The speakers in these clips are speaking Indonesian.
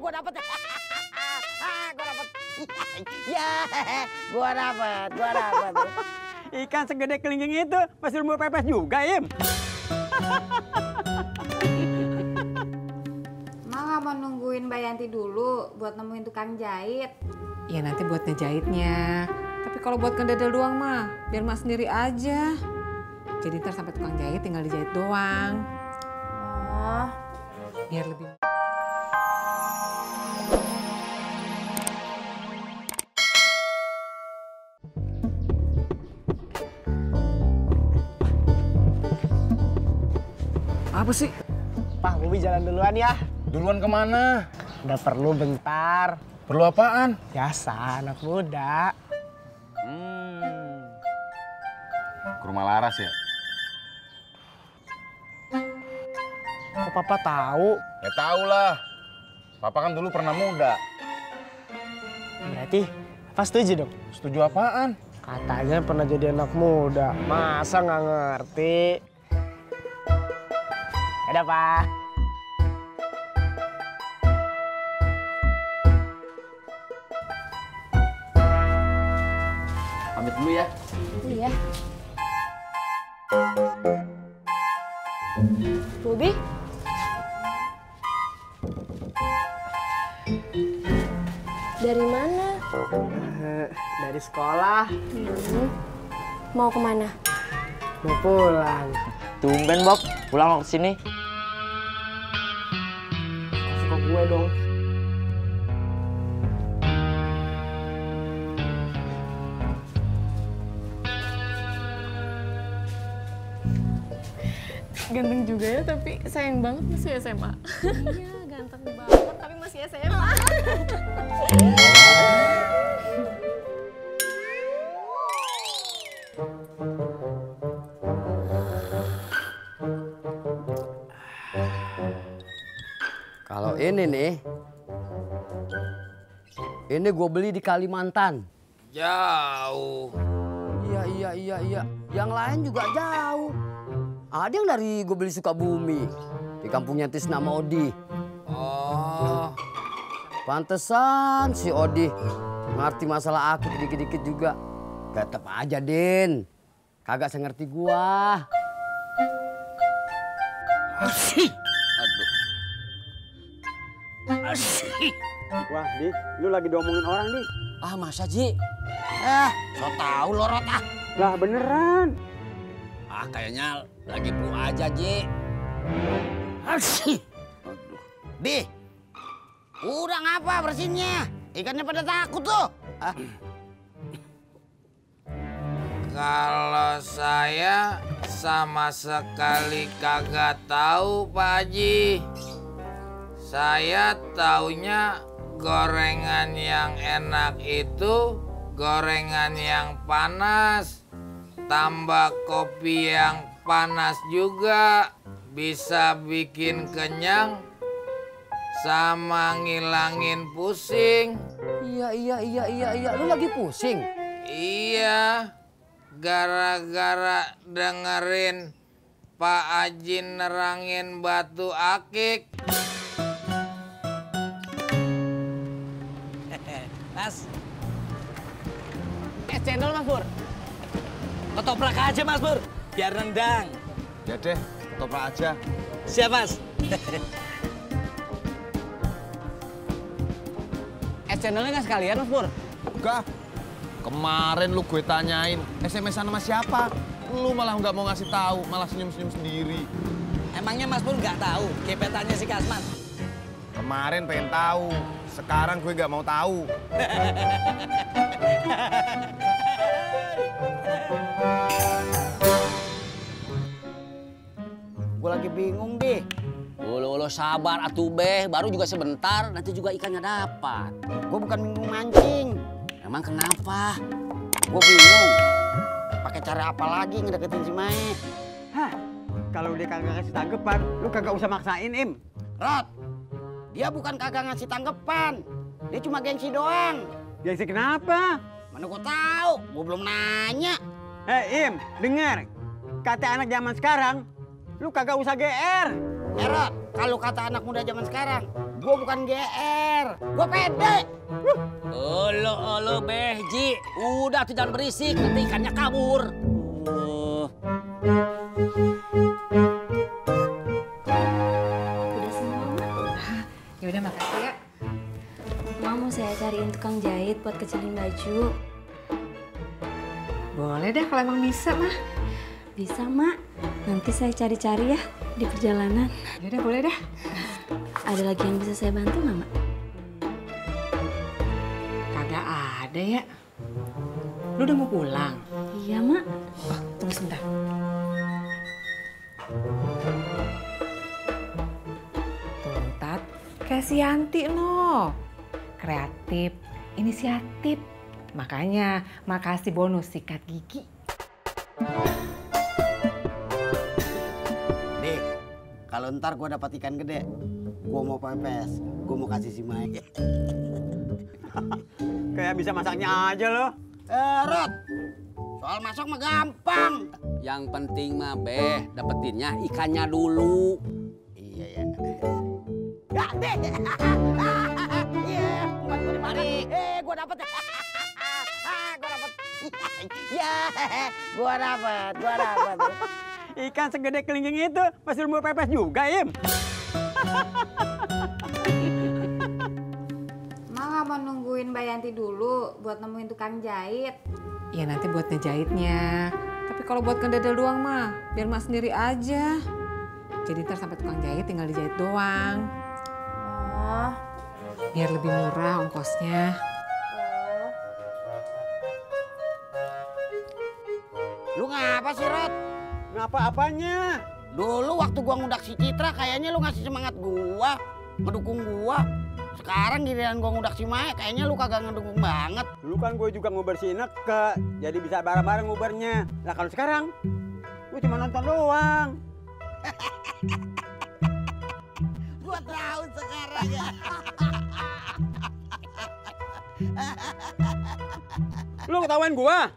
gua dapet. Gua dapet. Ya, gua dapet. Ikan segede kelingking itu masih mau pepes juga, Im. Mak nggak mau nungguin Mbak Yanti dulu buat nemuin tukang jahit. Ya nanti buat ngejahitnya. Tapi kalau buat ngededel doang mah, biar mak sendiri aja. Jadi ntar sampai tukang jahit tinggal dijahit doang. Oh, Biar lebih... Apa sih? Pak, Bobi jalan duluan ya. Duluan kemana? Udah perlu bentar. Perlu apaan? Biasa, anak muda. Ke rumah Laras ya? Kok papa tahu? Ya tau lah. Papa kan dulu pernah muda. Berarti papa setuju dong? Setuju apaan? Katanya pernah jadi anak muda. Masa nggak ngerti? Ada Pak. Pamit dulu ya. iya. Bobi? Dari mana? Dari sekolah. Mau kemana? Mau pulang. Tumben Bob, pulang ke sini. Kasih ke gue dong. Ganteng juga ya, tapi sayang banget masih SMA. Iya, ganteng banget, tapi masih SMA. Kalau ini nih, ini gue beli di Kalimantan. Jauh. Iya. Yang lain juga jauh. Ada yang dari gue beli Sukabumi, di kampungnya Tisna sama Odi. Oh, Pantesan si Odi ngerti masalah aku dikit-dikit juga. Tetep aja, Din. Kagak sengerti gua. aduh. Asih. Wah, Di, lu lagi diomongin orang, Di. Ah, masa, Ji? So tau lo, Rot, ah. Lah, beneran. Ah, kayaknya lagi flu aja, Ji. Asih. Bi, udah ngapa bersinnya? Ikannya pada takut tuh. Ah. Kalau saya sama sekali kagak tahu, Pak Haji. Saya taunya gorengan yang enak itu gorengan yang panas, tambah kopi yang panas juga bisa bikin kenyang sama ngilangin pusing. Iya. Lu lagi pusing? Iya, gara-gara dengerin Pak Haji nerangin batu akik. Mas. Es cendol, Mas Pur. Ketoprak aja, Mas Pur. Biar nendang. Ya deh, ketoprak aja. Siap, Mas. Es cendolnya nggak sekalian, Mas Pur? Enggak. Kemarin lu gue tanyain SMS-an sama siapa? Lu malah nggak mau ngasih tahu, malah senyum-senyum sendiri. Emangnya Mas Pur nggak tahu gebetannya si Kasman? Kemarin pengen tahu, sekarang gue nggak mau tahu. Gue lagi bingung, deh. Ulu sabar atuh beh, baru juga sebentar, nanti juga ikannya dapat. Gue bukan bingung mancing. Emang kenapa? Gue bingung. Pakai cara apa lagi ngedeketin si Mae? Hah, kalau dia kagak kasih tanggapan, lu kagak usah maksain, Im. Rod, dia bukan kagak ngasih tanggapan. Dia cuma gengsi doang. Gengsi kenapa? Mana gue tahu? Gue belum nanya. Im, dengar. Kata anak zaman sekarang, lu kagak usah GR. Rod, kalau kata anak muda zaman sekarang, Gue bukan GR, gue pede. Olo Behji, udah tuh jangan berisik, nanti ikannya kabur. Udah semua, Mak. Ya udah makasih ya. Mak mau saya cariin tukang jahit buat kecilin baju. Boleh deh kalau emang bisa mah. Bisa, Mak. Nanti saya cari-cari ya di perjalanan. Ya udah boleh dah. Ada lagi yang bisa saya bantu nggak, Mak? Kagak ada ya. Lu udah mau pulang? Iya, Mak. Tunggu sebentar. Tuh, Tat. Kayak si Yanti no. Kreatif, inisiatif. Makanya makasih bonus sikat gigi. Dik, kalau ntar gue dapat ikan gede, gue mau pepes, gue mau kasih si Mai. Kayak bisa masaknya aja lo. Rot, soal masak mah gampang. Yang penting mah Beh, dapetinnya ikannya dulu. Iya ya. Ya, Dek. Iya, buat gue dimari. Gue dapet. Gue dapet. Ya, gue dapet. Ikan segede kelingking itu masih mau pepes juga, Im. Mak nggak mau nungguin Mbak Yanti dulu buat nemuin tukang jahit. Ya nanti buat ngejahitnya. Tapi kalau buat ngedadel doang mah, biar Mak sendiri aja. Jadi ntar sampai tukang jahit tinggal dijahit doang. Oh. Biar lebih murah ongkosnya. Lu ngapa sih, Rot? Ngapa apanya? Dulu waktu gua ngudak si Citra, kayaknya lu ngasih semangat gua, ngedukung gua. Sekarang giliran gua ngudak si Mai, kayaknya lu kagak ngedukung banget. Dulu kan gue juga ngubar si Ineke, jadi bisa bareng-bareng ngubarnya. Lah kalau sekarang, gue cuma nonton doang. Gua tahu sekarang ya. Lu ketahuan gua?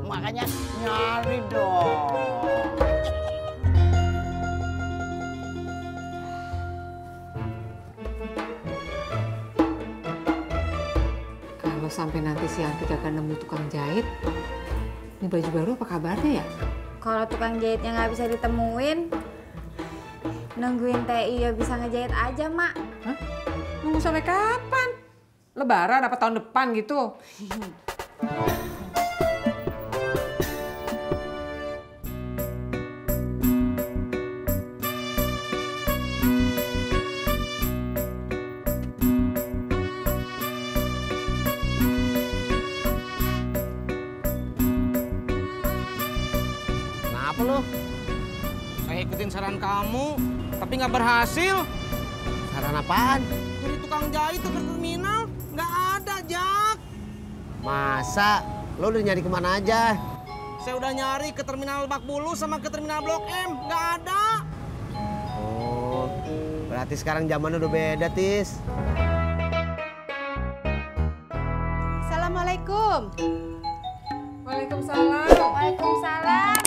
Makanya nyari dong. Kalau sampai nanti si Yanti kagak nemu tukang jahit, ini baju baru apa kabarnya ya? Kalau tukang jahitnya nggak bisa ditemuin, nungguin TI ya bisa ngejahit aja, Mak. Hah? Nunggu sampai kapan? Lebaran apa tahun depan gitu? Kenapa lo? Saya ikutin saran kamu, tapi nggak berhasil. Saran apaan? Dari tukang jahit ke terminal, nggak ada, Jak. Masa? Lo udah nyari kemana aja? Saya udah nyari ke terminal Lebak Bulus sama ke terminal Blok M, nggak ada. Oh, berarti sekarang zaman udah beda, Tis. Assalamualaikum. Waalaikumsalam. Waalaikumsalam.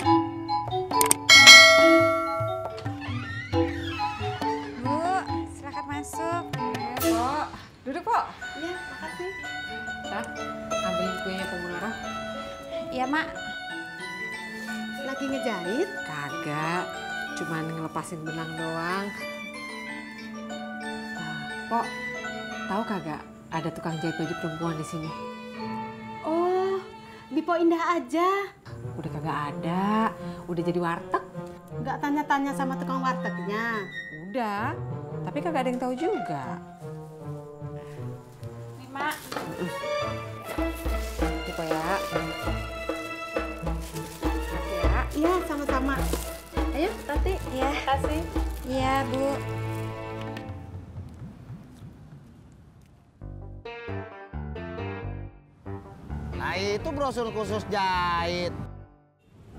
Bu, silakan masuk. Pok. Duduk, Pok. Iya, makasih. Tat, ambilin kuenya ke Bu Nora. Iya, Mak. Lagi ngejahit? Kagak, cuman ngelepasin benang doang. Pok, tahu kagak ada tukang jahit baju perempuan di sini? Oh, di Po Indah aja. Udah kagak ada, udah jadi warteg. Nggak tanya-tanya sama tukang wartegnya. Udah, tapi kagak ada yang tahu juga. Nih, Mak. Gitu ya. Iya, sama-sama. Ayo, Tati. Iya. Kasih. Iya, Bu. Nah itu brosur khusus jahit.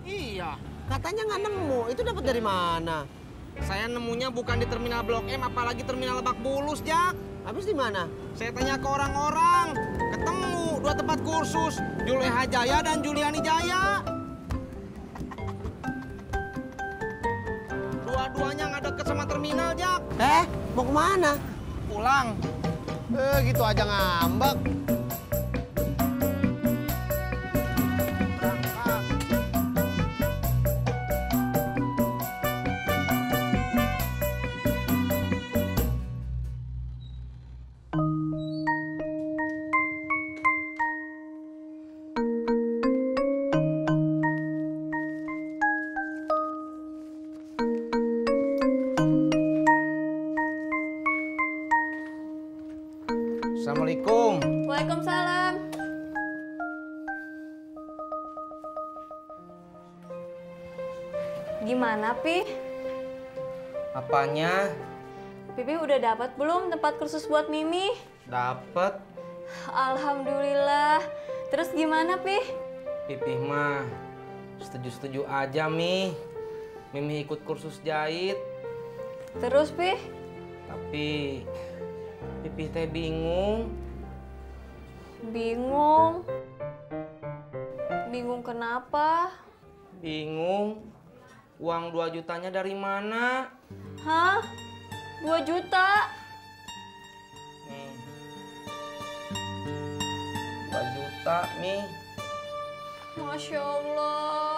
Iya, Katanya nggak nemu, itu dapat dari mana? saya nemunya bukan di terminal Blok M, apalagi terminal Lebak Bulus, Jak. Habis di mana? Saya tanya ke orang-orang, ketemu 2 tempat kursus, Juleha Jaya dan Juliani Jaya. Dua-duanya nggak ada deket sama terminal, Jak. Mau kemana? Pulang. Gitu aja ngambek. Assalamualaikum. Waalaikumsalam. Gimana, Pi? Apanya? Pipi udah dapat belum tempat kursus buat Mimi? Dapet. Alhamdulillah. Terus gimana, Pi? Pipih mah setuju-setuju aja, Mi. Mimi ikut kursus jahit. Terus, Pi? Tapi Pipih teh bingung. Bingung. Bingung kenapa? Bingung. Uang 2 jutanya dari mana? Hah? 2 juta? Nih. 2 juta, Mi. Masya Allah.